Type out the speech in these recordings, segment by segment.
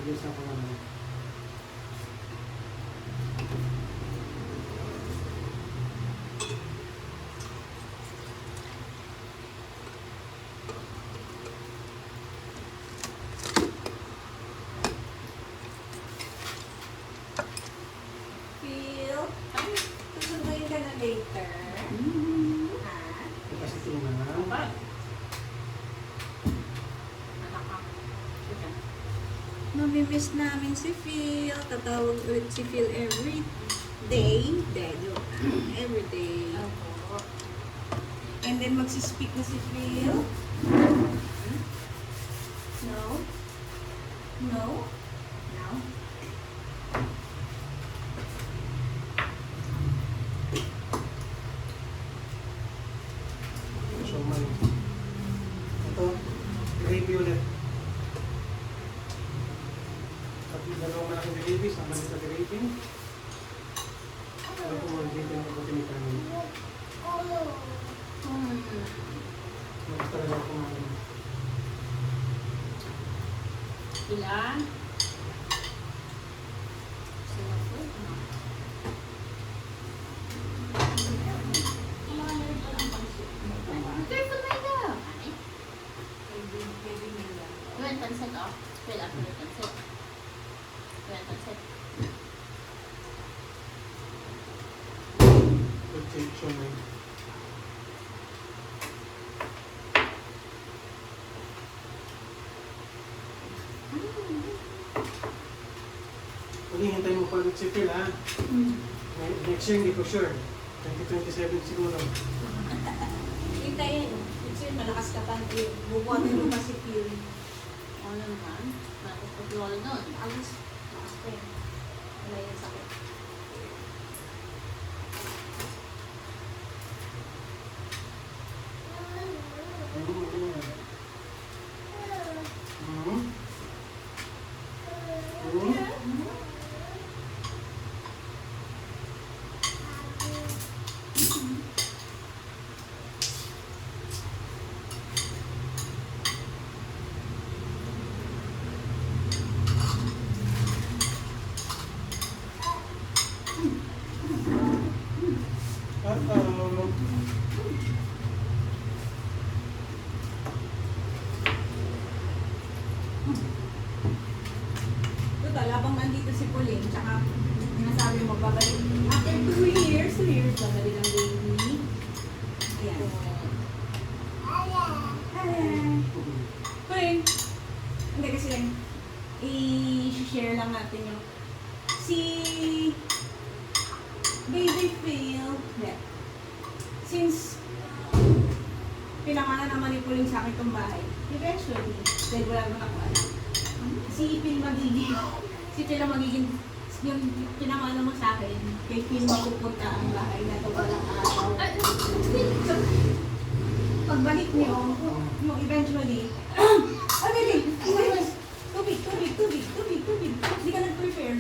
Diyos ako naman. Feel. Susunduin ka na later. Ha? Kasi tingnan. Apa? Mamimiss namin si Phil. Tatawag ulit si Phil every day. Every day. Opo. And then magsispeak na si Phil. No. No. No. So, may... Ito, gravy ulit. At dalawang malaking gravy, sama nito gravy. Ano po mga gravy ng kabuti ni Carmen? Mas talaga ako kumain. Ilan? Sila po. Careful na ito. Gawin pansit oh. Wait, ako yung pansit. Gawin pansit. Good take, so may... Huwag hintay mo pa ulit si Phil, ha? Next year, hindi ko sure. 2027 siguro. Hintayin. Kasi malakas ka pa. Bubuhatin mo pa si Phil. Ano naman? Bakit po lolo nun? Alis. Malakas pa yan. Wala yung sakit. Total, habang nandito si Pauline, tsaka sinasabi mo, babalik. After 2 years, babalik ang baby. Ayan. Hi! Pauline! Hindi kasi lang, i-share lang natin yung si Baby Phil. Yeah. Since pinangalan naman ni Pauline sa akin itong bahay, eventually, dahil wala naman ako alam, si Phil magiging, yung pinangalan mo sa akin, kay Phil mapupunta ang bahay na ito walang araw. So, pagbalik niyo, yung eventually, tubig. Hindi ka nag-prepare.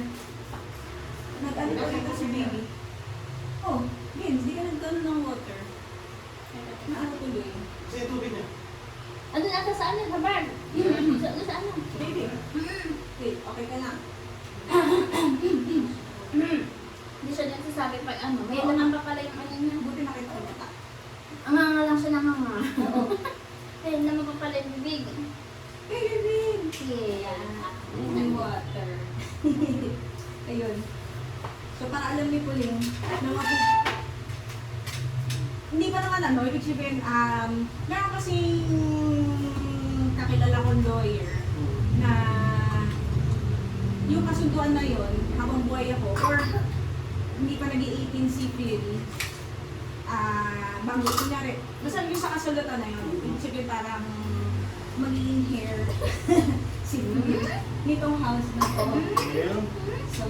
Nag-ano pa rin si baby. Oh, Vince, hindi ka nag-ano ng water. Naano tuloy. Kasi tubig niya. Ano na sa ano? Sa bar? Sa ano? Baby. Wait, okay ka lang. Hindi siya nagsasabi pag ano. May naman pa pala yung ano niya. Buti nakita ko bata. Ang hanga lang siya ng hanga. May naman pa pala yung bibig. Baby Vince! Yeah. May water. Ayun. So, para alam ni Pauline, na hindi pa naman ano, ibig sabihin, meron kasing kakilala kong lawyer na yung kasunduan na yon habang buhay ako, or hindi pa nag-i-18 si Phil, bago, kunyari, basta yung sa kasulatan na yun, ibig sabihin parang magiging hair si Phil nitong house na to. Ayan. So,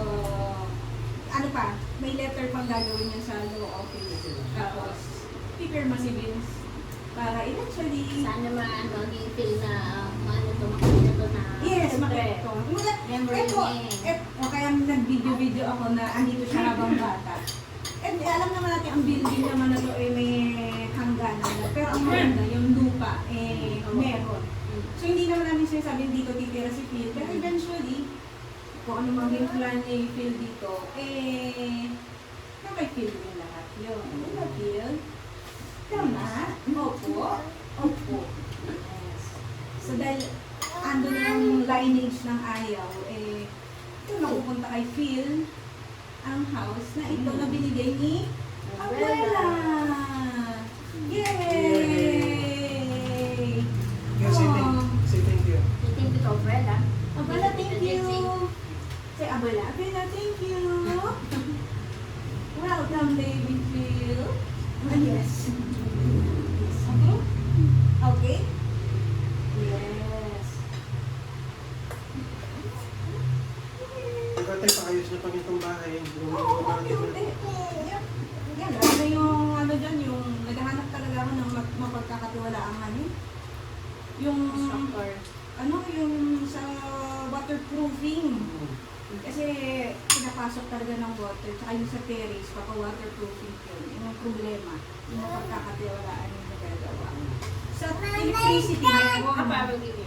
ano pa, may letter pang gagawin yun sa law office. Tapos, pipirma si Vince para eventually... Sana maging feel na maano to, makikita to na... Yes, makikita ko. Memory Ito, niya kaya nag-video ako na andito siya habang bata. And alam naman natin, ang building naman na to ay may hangganan na. Pero ang maganda, yung lupa, meron. So hindi naman namin sinasabi dito titira si Phil, pero eventually, kung ano maging plan ni Phil dito, na may Phil din lahat yun. Ano ba Phil? Tama? Opo. Opo. Yes. So dahil ando na yung lineage ng ayaw, ito napupunta kay Phil ang house na ito na binigay ni Abuela. Yay! Kaya say thank you. Thank you to Abuela. Abuela, thank you! Say Abuela, Abuela, thank you! Welcome, baby Phil. Ah, yes. Okay? Okay? Yes. Ikaw tayo paayos na pang itong bahay. Oo, okay, okay. Yan, lalo na yung ano dyan, yung naghahanap talaga ako ng mapagkakatiwalaan eh. Yung, Instructor. ano, yung sa waterproofing. Kasi pinapasok talaga ng water, tsaka yung sa terrace, papa-waterproofing yun. Yung problema, yung mapagkakatiwalaan yung nagagawa. Sa electricity, meron.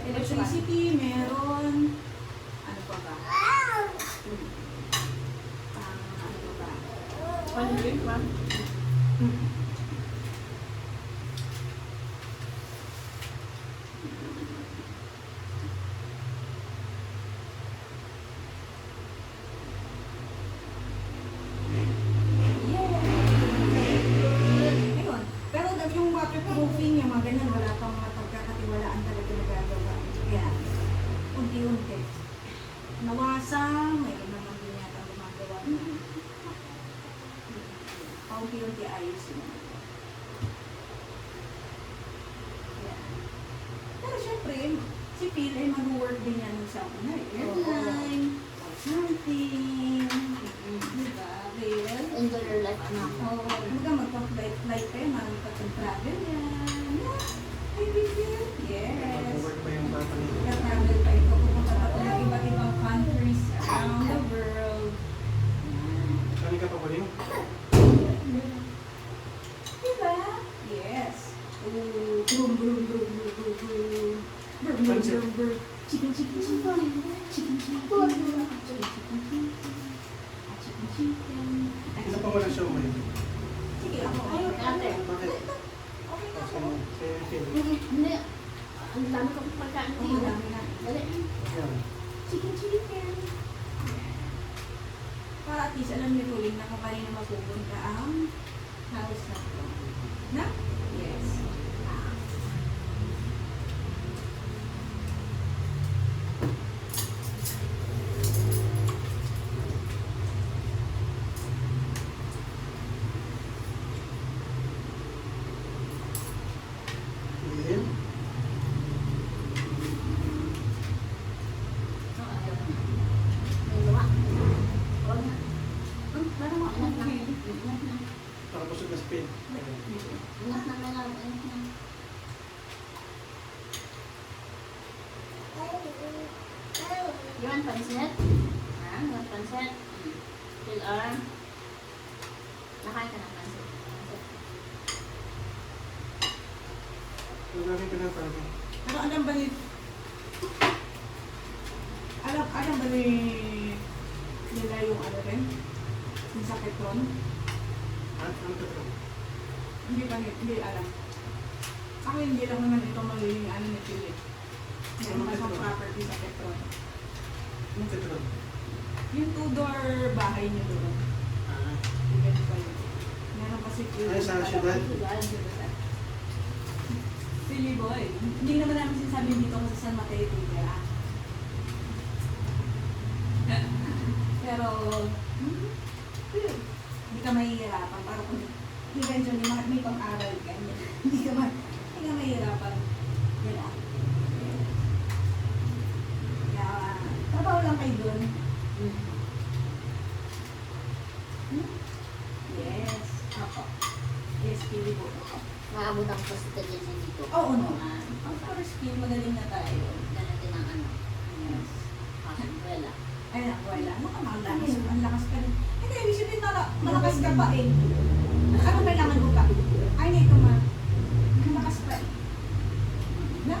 Electricity, meron. Ano pa ba? Ano ba? Pag-drink ba? Ayun. Pero yung waterproofing, yung mga ganyan, wala pang mapagkakatiwalaan talaga nagagawa. Kaya, unti-unti. Nawasang, mayroon naman din yata gumagawa na. Paunti-unti ayos yun. Yan. Pero syempre, si Phil ay mag-work din yan sa una. Airline, or something. Diba, Phil? Enjoy your life, anak. Oo, kumbaga magpa-flight kayo, magpa-travel yan. Yeah, baby Phil. Yes. Mag-work pa yung bata nito. Nag-travel pa ito, pupunta pa ito ng iba't ibang countries around the world. Kani ka pa baling? Diba? Yes. Ooh, boom, boom, boom, boom, boom, boom. Boom, boom, boom, boom. Chicken, chicken, chicken. Chicken, chicken. Chicken, chicken. Chicken, chicken. Isa pa wala siya umay. Sige, ako. Ayun, Ate. Bakit? Okay na ako. Say Phil. Hindi. Ang dami ko pagkain Oo, dito. dami na. Dali. Yan. Chicken, chicken. Para at least alam niyo tuloy na kung kanina mapupunta ang house na ito. Na? Yes. Yan. May luwa. Huwag na. Parang mo, anak na. Anak na. Nakabusog na spin. Anak na, may laro. Anak na. You want pansit? Ha? You want pansit? Fill arm. Nakain ka ng pansit. Pansit. Lagay ka na parang. Pero alam ba ni... Alam ba ni... nila yung ano rin? Yung sa Petron? Ano ka ito? Hindi alam. Ako hindi lang naman ito magiging ano ni Philip. Meron pa siyang property sa Petron. Ano ka ito? Yung two-door bahay niya doon. Ah. Even pa yun. Meron pa si Philip. Ay, sa syudad? Philly boy. Hindi naman namin sinasabi dito kasi San Mateo Tigre. Pero, hindi ka mahihirapan. Para kung eventually may pang-aral ka, hindi ka mahihirapan. Yan ah. Kaya, trabaho lang kayo doon. Yes. Ako. Yes, Philly boy. Maabot ang positive din dito. Oo naman. Ang first skill, magaling na tayo. Ganun din ang ano. Yes. Umbrella. Ay, wala. Ano ka, ang lakas ka rin. Hindi, ibig sabihin malakas ka pa eh. Ano kailangan mo pa? Ay, hindi ito ma. Malakas pa eh. Na?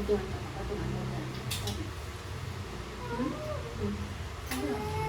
Patungan ka, patungan mo. Hmm? Ano?